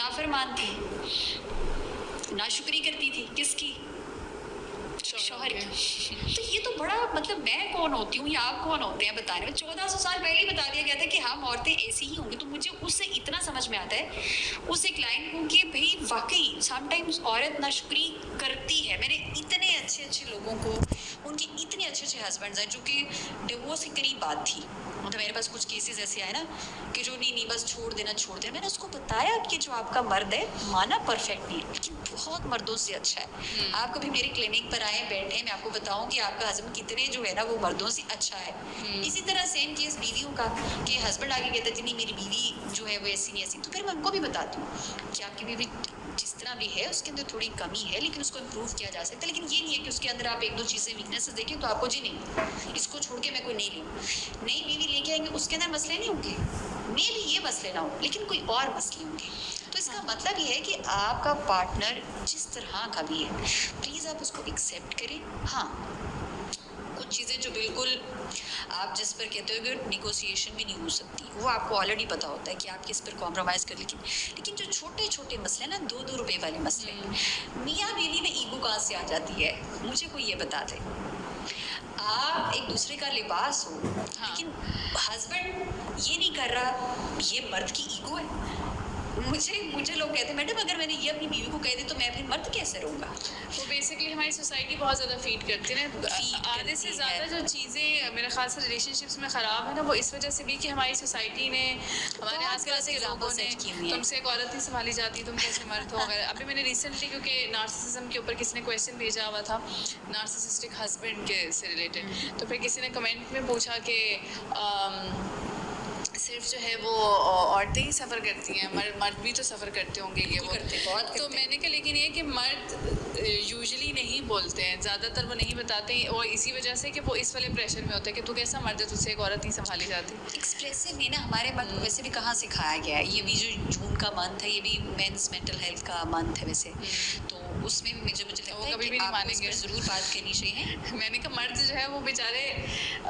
نافرمان تھی, ناشکری کرتی تھی, کس کی؟ شوہر کی. تو یہ تو بڑا مطلب میں کون ہوتی ہوں یا آپ کون ہوتے ہیں بتانے میں؟ 1400 سال پہلے ہی بتا دیا گیا تھا کہ ہم عورتیں ایسی ہی ہوں گی. تو مجھے اس سے اتنا سمجھ میں آتا ہے اس ایک لائن کو کہ بھائی واقعی سم ٹائمز عورت ناشکری کرتی ہے. میں نے اتنے اچھے اچھے لوگوں کو, ان کے اتنے اچھے اچھے ہسبینڈز ہیں جو کہ ڈیورس کے قریب بات تھی. مطلب میرے پاس کچھ کیسز ایسے آئے نا کہ جو نہیں بس چھوڑ دینا. میں نے اس کو بتایا کہ جو آپ کا مرد ہے مانا پرفیکٹ نہیں لیکن بہت مردوں سے اچھا ہے. آپ کبھی میری کلینک پر آئے بیٹھے, میں آپ کو بتاؤں کہ آپ کا ہسبینڈ کتنے جو ہے نا وہ مردوں سے اچھا ہے. اسی طرح سیم کیس بیویوں کا کہ ہسبینڈ آگے کہتا ہے نہیں میری بیوی جو ہے وہ ایسی نہیں ایسی, تو پھر میں ان کو بھی بتاتی ہوں کہ آپ کی بیوی جس طرح بھی ہے اس کے اندر تھوڑی کمی ہے لیکن اس کو امپروو کیا جا سکتا ہے. لیکن یہ نہیں ہے کہ اس کے اندر آپ ایک دو چیزیں ویکنیسز دیکھیں تو آپ کو جی نہیں اس کو چھوڑ کے میں کوئی نہیں لوں. نئی بیوی لے کے آئیں گے اس کے اندر مسئلے نہیں ہوں گے, میں بھی یہ مسئلے نہ ہوں لیکن کوئی اور مسئلے ہوں گے. تو اس کا مطلب یہ ہے کہ آپ کا پارٹنر جس طرح کا بھی ہے پلیز آپ اس کو ایکسیپٹ کریں. ہاں کچھ چیزیں جو بالکل آپ جس پر کہتے ہو کہ نیگوسیشن بھی نہیں ہو سکتی وہ آپ کو آلریڈی پتا ہوتا ہے کہ آپ کس پر کمپرومائز کر. لیکن جو چھوٹے چھوٹے مسئلے نا 2 روپے والے مسئلے, میاں بیوی میں ایگو کہاں سے آ جاتی ہے مجھے کوئی یہ بتا دے. آپ ایک دوسرے کا لباس ہو لیکن ہسبینڈ یہ نہیں کر رہا, یہ مرد کی ایگو ہے. مجھے لوگ کہتے ہیں میڈم اگر میں نے یہ اپنی بیوی کو کہہ دی تو میں پھر مرد کیسے رہوں گا. وہ بیسکلی ہماری سوسائٹی بہت زیادہ فیڈ کرتی ہے نا. آدھے سے زیادہ جو چیزیں میرے خیال سے ریلیشن شپس میں خراب ہے نا وہ اس وجہ سے بھی کہ ہماری سوسائٹی نے, ہمارے آس پاس کے لوگوں نے تم سے ایک عورت نہیں سنبھالی جاتی, تم کیسے مرد ہو وغیرہ. ابھی میں نے ریسنٹلی کیونکہ نارسسزم کے اوپر کسی نے کویشچن بھیجا ہوا تھا نارسسسٹک ہسبینڈ کے سے ریلیٹڈ, تو پھر کسی نے کمنٹ میں پوچھا کہ صرف جو ہے وہ عورتیں ہی سفر کرتی ہیں, مرد بھی تو سفر کرتے ہوں گے یہ وہ کرتے بہت. تو میں نے کہا لیکن یہ کہ مرد یوزلی نہیں بولتے ہیں, زیادہ تر وہ نہیں بتاتے ہیں, اور اسی وجہ سے کہ وہ اس والے پریشر میں ہوتا ہے کہ تو کیسا مرد ہے تجھ سے ایک عورت نہیں سنبھالی جاتی. ایکسپریسو نہیں نا, ہمارے مرد کو ویسے بھی کہاں سکھایا گیا ہے. یہ بھی جو جون کا منتھ ہے یہ بھی مینس مینٹل ہیلتھ کا منتھ ہے ویسے, تو اس میں بھی مجھے لگتا ہے کبھی بھی کہ نہیں آپ مانیں اس گے, پر ضرور بات کرنی چاہیے. میں نے کہا مرد جو ہے وہ بیچارے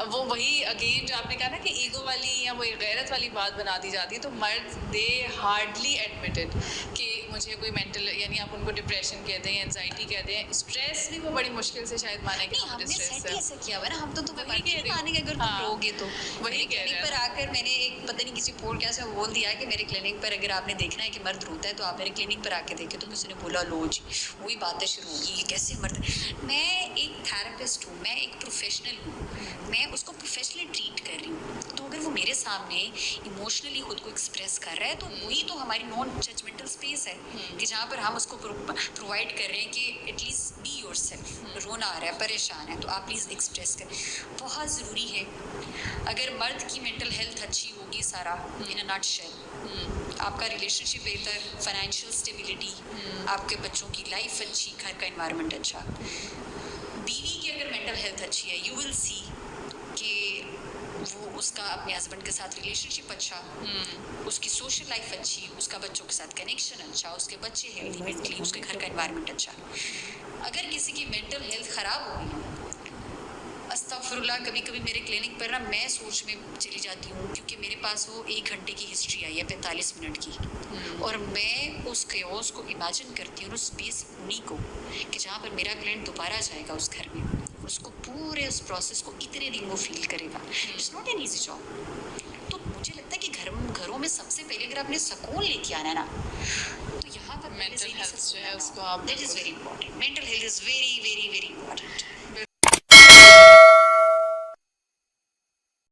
وہ وہی اگین جو آپ نے کہا نا کہ ایگو والی یا وہ غیرت والی بات بنا دی جاتی ہے, تو مرد دے ہارڈلی ایڈمیٹڈ کہ مجھے کوئی مینٹل, یعنی آپ ان کو ڈپریشن کہہ دیں, اینزائٹی کہہ دیں, اسٹریس بھی وہ بڑی مشکل سے شاید مانیں کہ ہم نے اسٹریس سیٹ ہی ایسا کیا ہوا نا, ہم تو تمہیں وہی نہیں مانیں گے اگر تم رو گے تو. وہی کہہ رہے ہیں پر آ کر میں نے ایک پتہ نہیں کسی پوڈ کاسٹ میں بول دیا کہ میرے کلینک پر اگر آپ نے دیکھنا ہے کہ مرد روتا ہے تو آپ میرے کلینک پر آ کے دیکھیں. تو کسی نے بولا لو جی وہی باتیں شروع ہوگی یہ کیسے مرد. میں ایک تھراپسٹ ہوں, میں ایک پروفیشنل ہوں, میں اس کو پروفیشنلی ٹریٹ کر رہی ہوں. تو اگر وہ میرے سامنے ایموشنلی خود کو ایکسپریس کر رہا ہے تو وہی تو ہماری نان ججمنٹل اسپیس ہے کہ جہاں پر ہم اس کو پرووائڈ کر رہے ہیں کہ at least be yourself. رونا آ رہا ہے, پریشان ہے, تو آپ پلیز ایکسپریس کریں. بہت ضروری ہے. اگر مرد کی مینٹل ہیلتھ اچھی ہوگی سارا ان اے نٹ شیل, آپ کا ریلیشن شپ بہتر, فائنینشیل اسٹیبلٹی, آپ کے بچوں کی لائف اچھی, گھر کا انوائرمنٹ اچھا. بیوی کی اگر مینٹل ہیلتھ اچھی ہے یو ول سی کہ وہ اس کا اپنے ہسبینڈ کے ساتھ ریلیشن شپ اچھا, اس کی سوشل لائف اچھی, اس کا بچوں کے ساتھ کنیکشن اچھا, اس کے بچے ہیلتھی مینٹلی, اس کے گھر کا انوائرمنٹ اچھا. اگر کسی کی مینٹل ہیلتھ خراب ہو گئی, استغفر اللہ, کبھی کبھی میرے کلینک پر نا میں سوچ میں چلی جاتی ہوں کیونکہ میرے پاس وہ 1 گھنٹے کی ہسٹری آئی ہے 45 منٹ کی, اور میں اس کیوس کو امیجن کرتی ہوں, اس بے سکونی کو کہ جہاں پر میرا کلائنٹ دوبارہ جائے گا اس گھر میں, اس کو پورے اس پروسیس کو اتنے دن وہ فیل کرے گا. It's not an easy job. تو مجھے لگتا ہے کہ گھروں میں سب سے پہلے اگر آپ نے سکون لے کے آنا ہے نا تو یہاں پر مینٹل ہیلتھ جو ہے اس کو آپ that is very important. Mental health is